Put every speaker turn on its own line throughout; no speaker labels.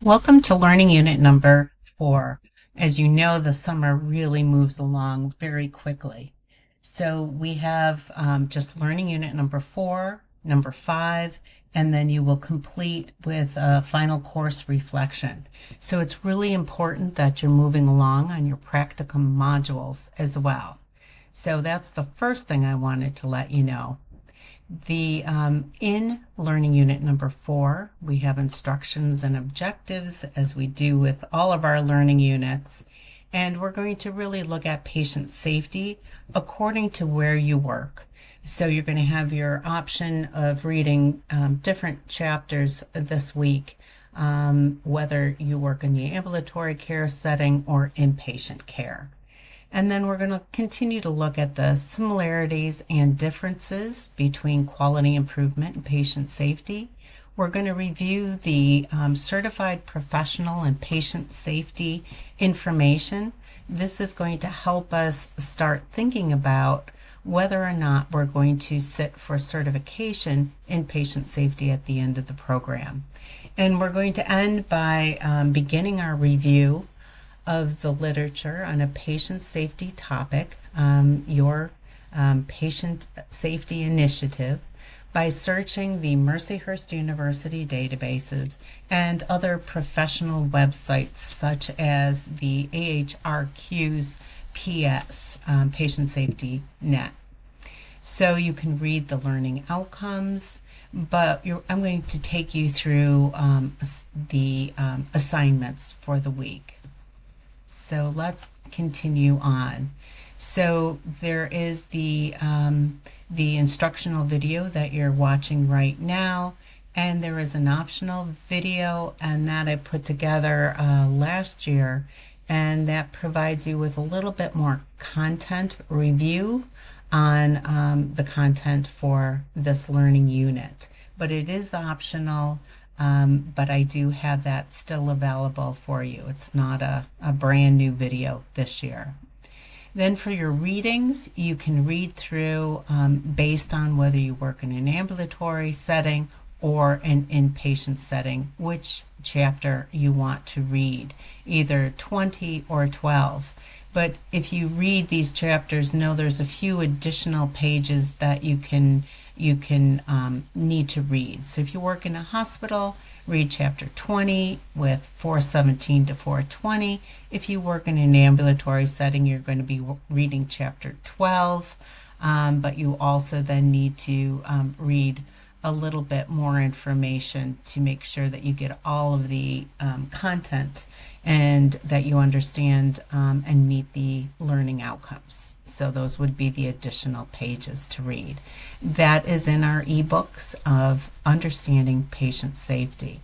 Welcome to Learning Unit number 4. As you know, the summer really moves along very quickly. So we have just Learning Unit number 4, number 5, and then you will complete with a final course reflection. So it's really important that you're moving along on your practicum modules as well. So that's the first thing I wanted to let you know. In Learning Unit number 4, we have instructions and objectives as we do with all of our learning units. And we're going to really look at patient safety according to where you work. So you're going to have your option of reading different chapters this week, whether you work in the ambulatory care setting or inpatient care. And then we're going to continue to look at the similarities and differences between quality improvement and patient safety. We're going to review the certified professional and patient safety information. This is going to help us start thinking about whether or not we're going to sit for certification in patient safety at the end of the program. And we're going to end by beginning our review of the literature on a patient safety topic, your patient safety initiative, by searching the Mercyhurst University databases and other professional websites such as the AHRQ's PS, Patient Safety Net. So you can read the learning outcomes, but I'm going to take you through the assignments for the week. So let's continue on. So there is the instructional video that you're watching right now, and there is an optional video, and that I put together last year, and that provides you with a little bit more content review on the content for this learning unit. But it is optional. But I do have that still available for you. It's not a brand new video this year. Then for your readings, you can read through based on whether you work in an ambulatory setting or an inpatient setting, which chapter you want to read, either 20 or 12. But if you read these chapters, know there's a few additional pages that you can need to read. So if you work in a hospital, read chapter 20 with 417 to 420. If you work in an ambulatory setting, you're going to be reading chapter 12, but you also then need to read a little bit more information to make sure that you get all of the content and that you understand and meet the learning outcomes. So those would be the additional pages to read. That is in our ebooks of Understanding Patient Safety.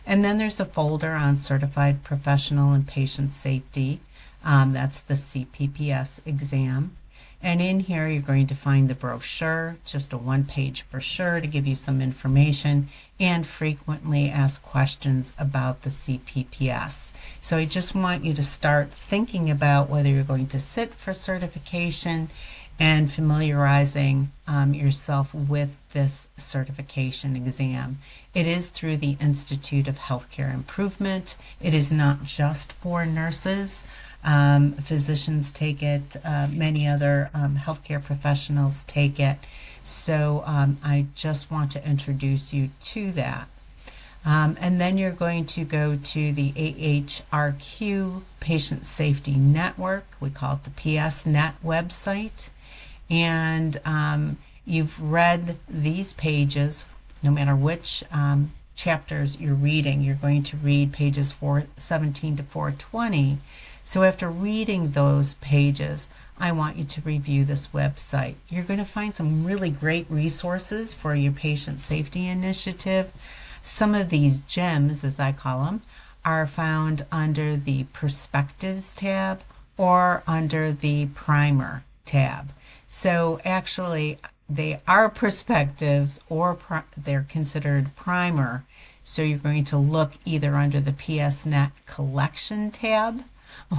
And then there's a folder on Certified Professional and Patient Safety. That's the CPPS exam. And in here, you're going to find the brochure, just a one-page brochure to give you some information and frequently asked questions about the CPPS. So I just want you to start thinking about whether you're going to sit for certification and familiarizing yourself with this certification exam. It is through the Institute of Healthcare Improvement. It is not just for nurses. Physicians take it, many other healthcare professionals take it. So I just want to introduce you to that. And then you're going to go to the AHRQ Patient Safety Network. We call it the PSNet website. And you've read these pages, no matter which chapters you're reading. You're going to read pages 417 to 420. So after reading those pages, I want you to review this website. You're going to find some really great resources for your patient safety initiative. Some of these gems, as I call them, are found under the Perspectives tab or under the Primer tab. So actually, they are perspectives or they're considered primer. So you're going to look either under the PSNet Collection tab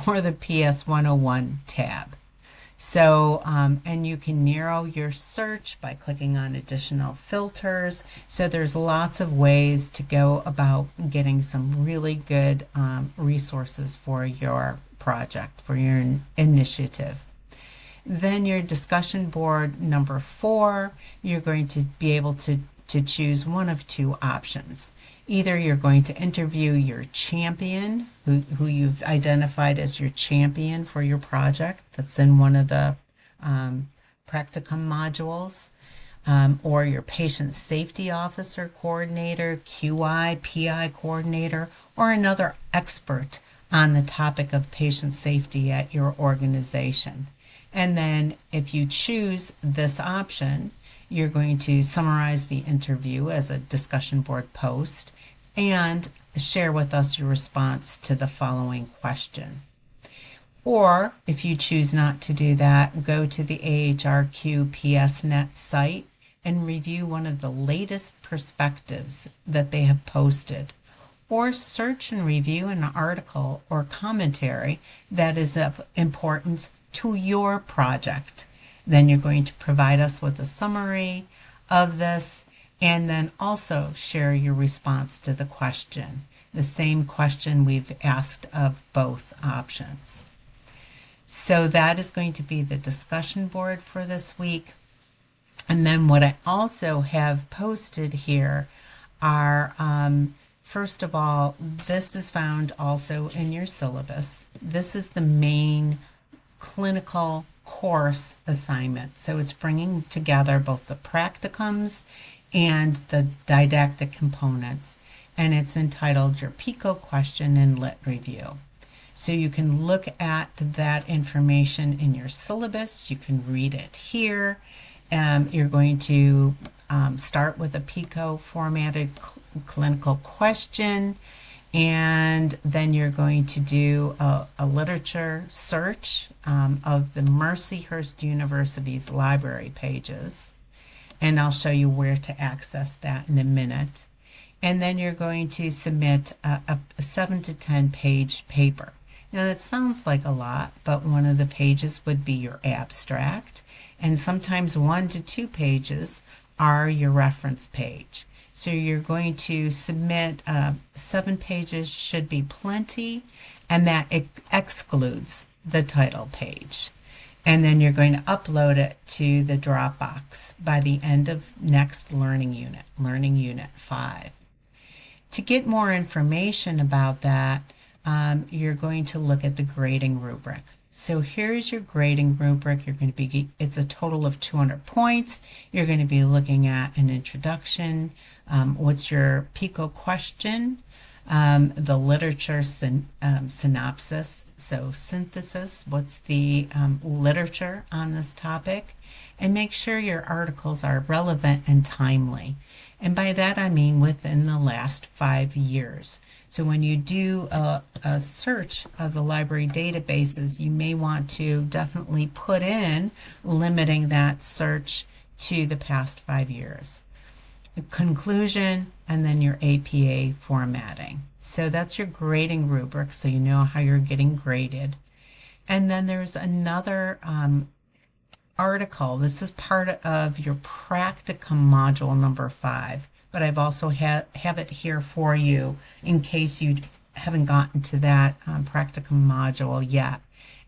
or the PS 101 tab. So, and you can narrow your search by clicking on additional filters. So there's lots of ways to go about getting some really good resources for your project, for your initiative. Then your discussion board number 4, you're going to be able to choose one of two options. Either you're going to interview your champion, who you've identified as your champion for your project, that's in one of the practicum modules, or your patient safety officer coordinator, QI, PI coordinator, or another expert on the topic of patient safety at your organization. And then if you choose this option, you're going to summarize the interview as a discussion board post and share with us your response to the following question. Or if you choose not to do that, go to the AHRQ PSNet site and review one of the latest perspectives that they have posted. Or search and review an article or commentary that is of importance to your project. Then you're going to provide us with a summary of this and then also share your response to the question, the same question we've asked of both options. So that is going to be the discussion board for this week. And then what I also have posted here are, first of all, this is found also in your syllabus. This is the main clinical course assignment. So it's bringing together both the practicums and the didactic components. And it's entitled Your PICO Question and Lit Review. So you can look at that information in your syllabus. You can read it here. You're going to start with a PICO formatted clinical question, and then you're going to do a literature search of the Mercyhurst University's library pages, and I'll show you where to access that in a minute. And then you're going to submit a 7 to 10 page paper. Now that sounds like a lot, but one of the pages would be your abstract, and sometimes 1 to 2 pages are your reference page. So you're going to submit 7 pages should be plenty, and that excludes the title page. And then you're going to upload it to the Dropbox by the end of next Learning Unit 5. To get more information about that, you're going to look at the grading rubric. So here's your grading rubric. It's a total of 200 points. You're going to be looking at an introduction. What's your PICO question? The literature synopsis, so synthesis, what's the literature on this topic? And make sure your articles are relevant and timely. And by that I mean within the last 5 years. So when you do a search of the library databases, you may want to definitely put in limiting that search to the past 5 years. Conclusion, and then your APA formatting. So that's your grading rubric, so you know how you're getting graded. And then there's another article. This is part of your practicum module number 5, but I've also have it here for you in case you haven't gotten to that practicum module yet.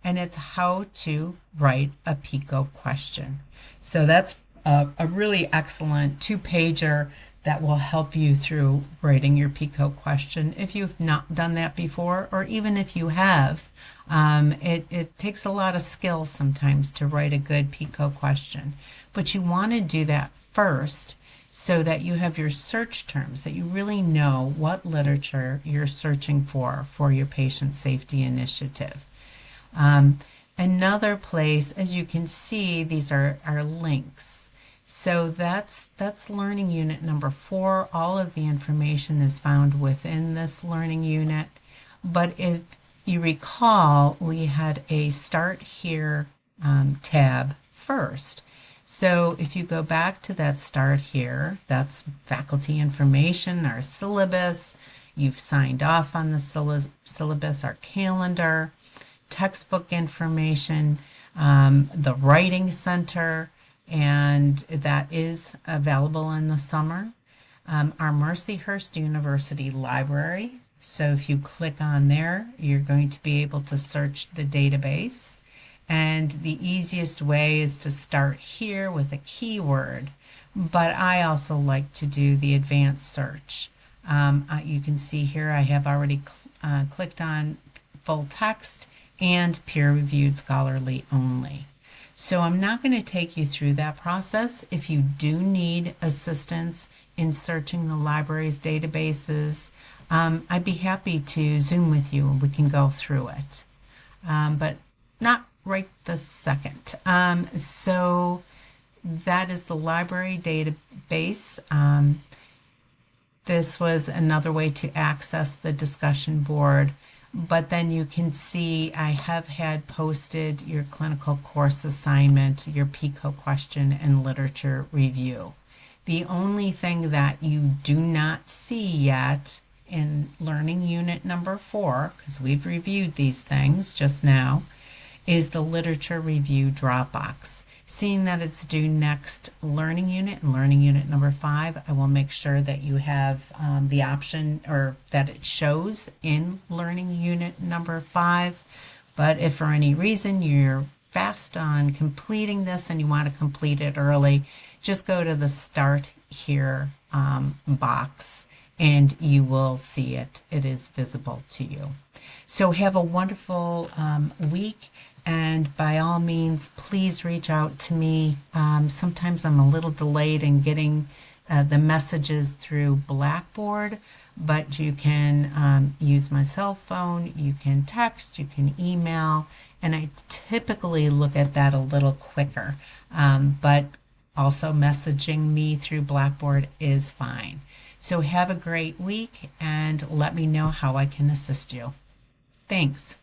And it's how to write a PICO question. So that's a really excellent 2-pager that will help you through writing your PICO question if you've not done that before, or even if you have. It takes a lot of skill sometimes to write a good PICO question, but you want to do that first so that you have your search terms, that you really know what literature you're searching for your patient safety initiative. Another place, as you can see, these are links. So that's learning unit number 4. All of the information is found within this learning unit. But if you recall, we had a Start Here tab first. So if you go back to that Start Here, that's faculty information, our syllabus. You've signed off on the syllabus, our calendar, textbook information. the Writing Center, and that is available in the summer. Our Mercyhurst University Library. So if you click on there, you're going to be able to search the database. And the easiest way is to start here with a keyword. But I also like to do the advanced search. You can see here I have already clicked on full text and peer-reviewed scholarly only. So I'm not going to take you through that process. If you do need assistance in searching the library's databases, I'd be happy to Zoom with you and we can go through it. But not right this second. So that is the library database. This was another way to access the discussion board. But then you can see I have had posted your clinical course assignment, your PICO question, and literature review. The only thing that you do not see yet in learning unit number 4, because we've reviewed these things just now, is the literature review Dropbox. Seeing that it's due next learning unit and learning unit number 5, I will make sure that you have the option, or that it shows in learning unit number 5. But if for any reason you're fast on completing this and you want to complete it early, just go to the Start Here box and you will see it. It is visible to you. So have a wonderful week. And by all means, please reach out to me. Sometimes I'm a little delayed in getting the messages through Blackboard, but you can use my cell phone, you can text, you can email, and I typically look at that a little quicker. But also messaging me through Blackboard is fine. So have a great week and let me know how I can assist you. Thanks.